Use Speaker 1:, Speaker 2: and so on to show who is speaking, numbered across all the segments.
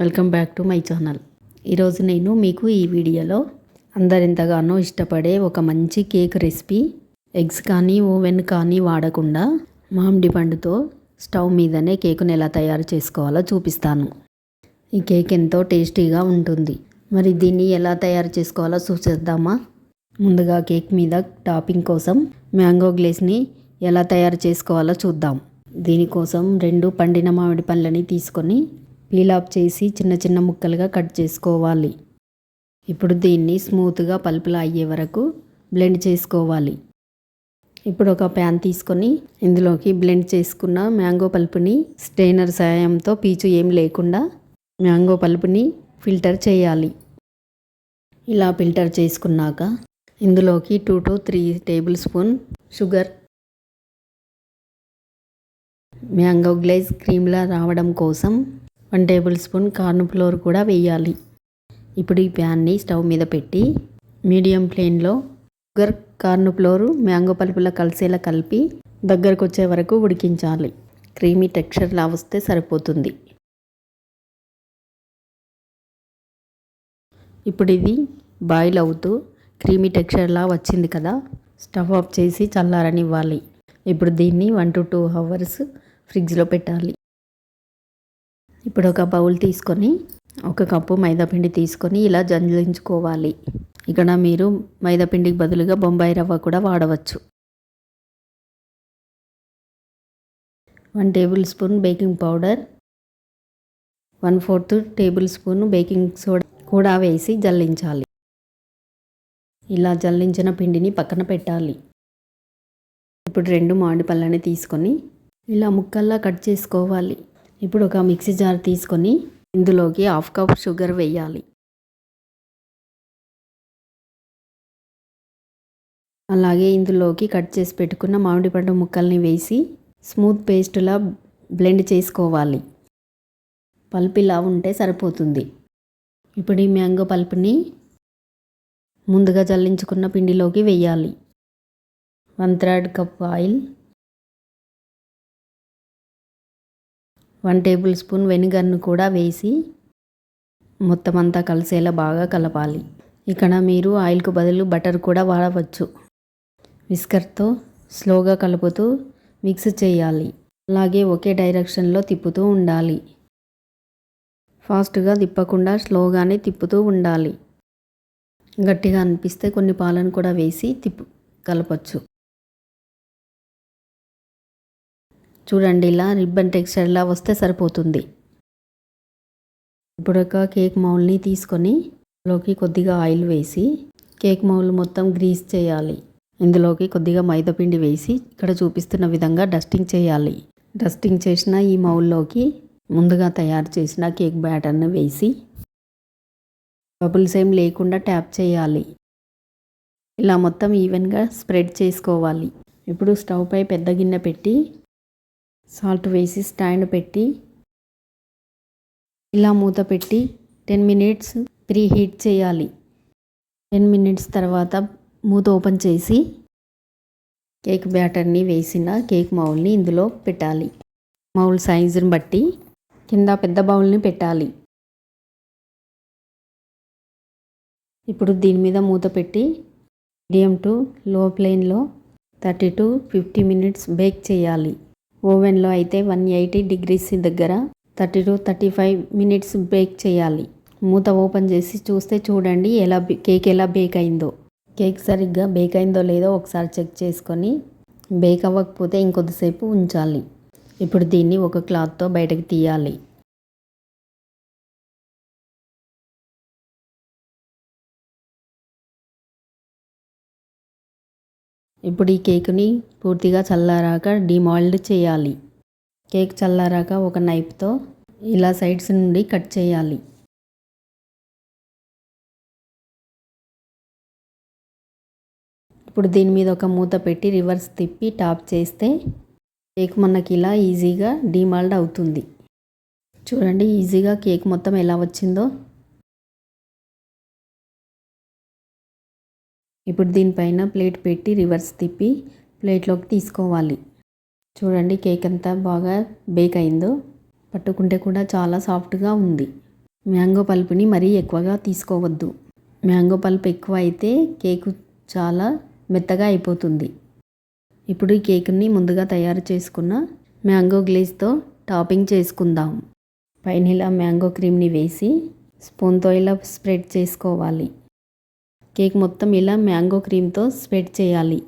Speaker 1: Welcome back to my channel. ఈరోజు నేను మీకు ఈ వీడియోలో అందరెంతగానో ఇష్టపడే ఒక మంచి కేక్ రెసిపీ, ఎగ్స్ కానీ ఓవెన్ కానీ వాడకుండా మామిడి పండుతో స్టవ్ మీదనే కేకును ఎలా తయారు చేసుకోవాలో చూపిస్తాను. ఈ కేక్ ఎంతో టేస్టీగా ఉంటుంది. మరి దీన్ని ఎలా తయారు చేసుకోవాలో చూసేద్దామా? ముందుగా కేక్ మీద టాపింగ్ కోసం మ్యాంగో గ్లేస్ని ఎలా తయారు చేసుకోవాలో చూద్దాం. దీనికోసం 2 పండిన మామిడి పండ్లని తీసుకొని పీల్ ఆఫ్ చేసి చిన్న చిన్న ముక్కలుగా కట్ చేసుకోవాలి. ఇప్పుడు దీన్ని స్మూత్గా పల్పులా అయ్యే వరకు బ్లెండ్ చేసుకోవాలి. ఇప్పుడు ఒక ప్యాన్ తీసుకొని ఇందులోకి బ్లెండ్ చేసుకున్న మ్యాంగో పల్పుని స్ట్రెయినర్ సాయంతో పీచు ఏం లేకుండా మ్యాంగో పల్పుని ఫిల్టర్ చేయాలి. ఇలా ఫిల్టర్ చేసుకున్నాక ఇందులోకి 2 to 3 tablespoon sugar, mango glaze క్రీమ్లా రావడం కోసం 1 టేబుల్ స్పూన్ కార్న్ ఫ్లోర్ కూడా వేయాలి. ఇప్పుడు ఈ ప్యాన్ని స్టవ్ మీద పెట్టి మీడియం ఫ్లేమ్లో షుగర్, కార్న్ ఫ్లోర్, మ్యాంగో పల్పులా కలిసేలా కలిపి దగ్గరకు వచ్చే వరకు ఉడికించాలి. క్రీమీ టెక్స్చర్లా వస్తే సరిపోతుంది. ఇప్పుడు ఇది బాయిల్ అవుతూ క్రీమీ టెక్స్చర్లా వచ్చింది కదా, స్టవ్ ఆఫ్ చేసి చల్లారనివ్వాలి. ఇప్పుడు దీన్ని 1 to 2 అవర్స్ ఫ్రిడ్జ్లో పెట్టాలి. ఇప్పుడు ఒక బౌల్ తీసుకొని 1 కప్పు మైదాపిండి తీసుకొని ఇలా జల్లించుకోవాలి. ఇక్కడ మీరు మైదాపిండికి బదులుగా బొంబాయి రవ్వ కూడా వాడవచ్చు. 1 table spoon baking powder, 1/4 table spoon baking soda కూడా వేసి జల్లించాలి. ఇలా జల్లించిన పిండిని పక్కన పెట్టాలి. ఇప్పుడు 2 మామిడి పళ్ళని తీసుకొని ఇలా ముక్కల్లా కట్ చేసుకోవాలి. ఇప్పుడు ఒక మిక్సీ జార్ తీసుకొని ఇందులోకి 1/2 కప్ షుగర్ వేయాలి. అలాగే ఇందులోకి కట్ చేసి పెట్టుకున్న మామిడి పండు ముక్కల్ని వేసి స్మూత్ పేస్టులా బ్లెండ్ చేసుకోవాలి. పల్ప్ ఇలా ఉంటే సరిపోతుంది. ఇప్పుడు ఈ మ్యాంగో పల్ప్ని ముందుగా జల్లించుకున్న పిండిలోకి వేయాలి. 1/3 కప్ ఆయిల్, 1 టేబుల్ స్పూన్ వెనిగర్ను కూడా వేసి మొత్తం అంతా కలిసేలా బాగా కలపాలి. ఇక్కడ మీరు ఆయిల్కు బదులు బటర్ కూడా వాడవచ్చు. విస్కర్తో స్లోగా కలుపుతూ మిక్స్ చేయాలి. అలాగే ఒకే డైరెక్షన్లో తిప్పుతూ ఉండాలి. ఫాస్ట్గా తిప్పకుండా స్లోగానే తిప్పుతూ ఉండాలి. గట్టిగా అనిపిస్తే కొన్ని పాలను కూడా వేసి కలపచ్చు. చూడండి, ఇలా రిబ్బన్ టెక్స్చర్లా వస్తే సరిపోతుంది. ఇప్పుడు ఒక కేక్ మౌల్ని తీసుకొని ఇందులోకి కొద్దిగా ఆయిల్ వేసి కేక్ మౌల్ మొత్తం గ్రీస్ చేయాలి. ఇందులోకి కొద్దిగా మైదాపిండి వేసి ఇక్కడ చూపిస్తున్న విధంగా డస్టింగ్ చేయాలి. డస్టింగ్ చేసిన ఈ మౌల్లోకి ముందుగా తయారు చేసిన కేక్ బ్యాటర్ని వేసి బబుల్స్ ఏం లేకుండా ట్యాప్ చేయాలి. ఇలా మొత్తం ఈవెన్గా స్ప్రెడ్ చేసుకోవాలి. ఇప్పుడు స్టవ్ పై పెద్ద గిన్నె పెట్టి సాల్ట్ వేసి స్టాండ్ పెట్టి ఇలా మూత పెట్టి 10 మినిట్స్ ప్రీ హీట్ చేయాలి. 10 మినిట్స్ తర్వాత మూత ఓపెన్ చేసి కేక్ బ్యాటర్ని వేసిన కేక్ మౌల్ని ఇందులో పెట్టాలి. మౌల్ సైజుని బట్టి కింద పెద్ద బౌల్ని పెట్టాలి. ఇప్పుడు దీని మీద మూత పెట్టి మీడియం టు లో ఫ్లేమ్లో 30 to 50 మినిట్స్ బేక్ చేయాలి. ఓవెన్లో అయితే 180 degrees దగ్గర 30 to 35 మినిట్స్ బేక్ చేయాలి. మూత ఓపెన్ చేసి చూస్తే చూడండి కేక్ ఎలా బేక్ అయిందో. కేక్ సరిగ్గా బేక్ అయిందో లేదో ఒకసారి చెక్ చేసుకొని బేక్ అవ్వకపోతే ఇంకొద్దిసేపు ఉంచాలి. ఇప్పుడు దీన్ని ఒక క్లాత్తో బయటకు తీయాలి. ఇప్పుడు ఈ కేక్ని పూర్తిగా చల్లారాక డిమాల్డ్ చేయాలి. కేక్ చల్లారాక ఒక నైఫ్తో ఇలా సైడ్స్ నుండి కట్ చేయాలి. ఇప్పుడు దీని మీద ఒక మూత పెట్టి రివర్స్ తిప్పి టాప్ చేస్తే కేక్ మనకి ఇలా ఈజీగా డిమాల్డ్ అవుతుంది. చూడండి ఈజీగా కేక్ మొత్తం ఎలా వచ్చిందో. ఇప్పుడు దీనిపైన ప్లేట్ పెట్టి రివర్స్ తిప్పి ప్లేట్లోకి తీసుకోవాలి. చూడండి కేక్ అంతా బాగా బేక్ అయిందో. పట్టుకుంటే కూడా చాలా సాఫ్ట్గా ఉంది. మ్యాంగో పల్పుని మరీ ఎక్కువగా తీసుకోవద్దు. మ్యాంగో పల్ప్ ఎక్కువ అయితే కేకు చాలా మెత్తగా అయిపోతుంది. ఇప్పుడు ఈ కేకుని ముందుగా తయారు చేసుకున్న మ్యాంగో గ్లేజ్తో టాపింగ్ చేసుకుందాం. పైన ఇలా మ్యాంగో క్రీమ్ని వేసి స్పూన్తో ఇలా స్ప్రెడ్ చేసుకోవాలి. కేక్ మొత్తం ఇలా మ్యాంగో క్రీమ్తో స్ప్రెడ్ చేయాలి.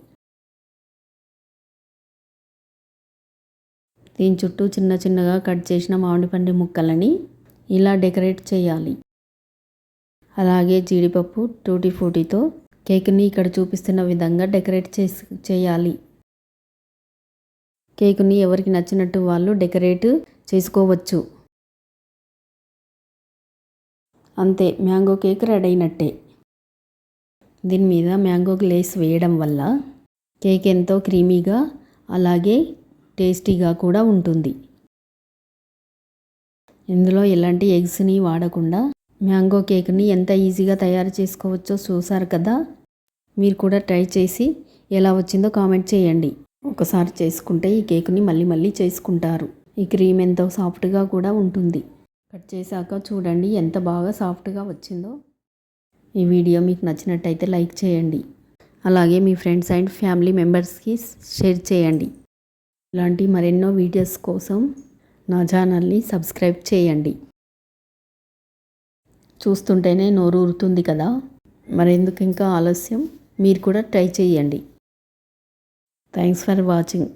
Speaker 1: దీని చుట్టూ చిన్న చిన్నగా కట్ చేసిన మామిడి పండు ముక్కలని ఇలా డెకరేట్ చేయాలి. అలాగే జీడిపప్పు టూటీ ఫ్రూటీతో కేక్ని ఇక్కడ చూపిస్తున్న విధంగా డెకరేట్ చేయాలి. కేకుని ఎవరికి నచ్చినట్టు వాళ్ళు డెకరేట్ చేసుకోవచ్చు. అంతే, మ్యాంగో కేక్ రెడీ అయినట్టే. దీని మీద మ్యాంగో గ్లేస్ వేయడం వల్ల కేక్ ఎంతో క్రీమీగా అలాగే టేస్టీగా కూడా ఉంటుంది. ఇందులో ఎలాంటి ఎగ్స్ని వాడకుండా మ్యాంగో కేక్ని ఎంత ఈజీగా తయారు చేసుకోవచ్చో చూసారు కదా. మీరు కూడా ట్రై చేసి ఎలా వచ్చిందో కామెంట్ చేయండి. ఒకసారి చేసుకుంటే ఈ కేక్ని మళ్ళీ మళ్ళీ చేసుకుంటారు. ఈ క్రీమ్ ఎంతో సాఫ్ట్గా కూడా ఉంటుంది. కట్ చేశాక చూడండి ఎంత బాగా సాఫ్ట్గా వచ్చిందో. ఈ వీడియో మీకు నచ్చినట్టయితే లైక్ చేయండి. అలాగే మీ ఫ్రెండ్స్ అండ్ ఫ్యామిలీ మెంబర్స్కి షేర్ చేయండి. ఇలాంటి మరెన్నో వీడియోస్ కోసం నా ఛానల్ని సబ్స్క్రైబ్ చేయండి. చూస్తుంటేనే నోరు ఊరుతుంది కదా. మరెందుకు ఇంకా ఆలస్యం, మీరు కూడా ట్రై చేయండి. Thanks for watching.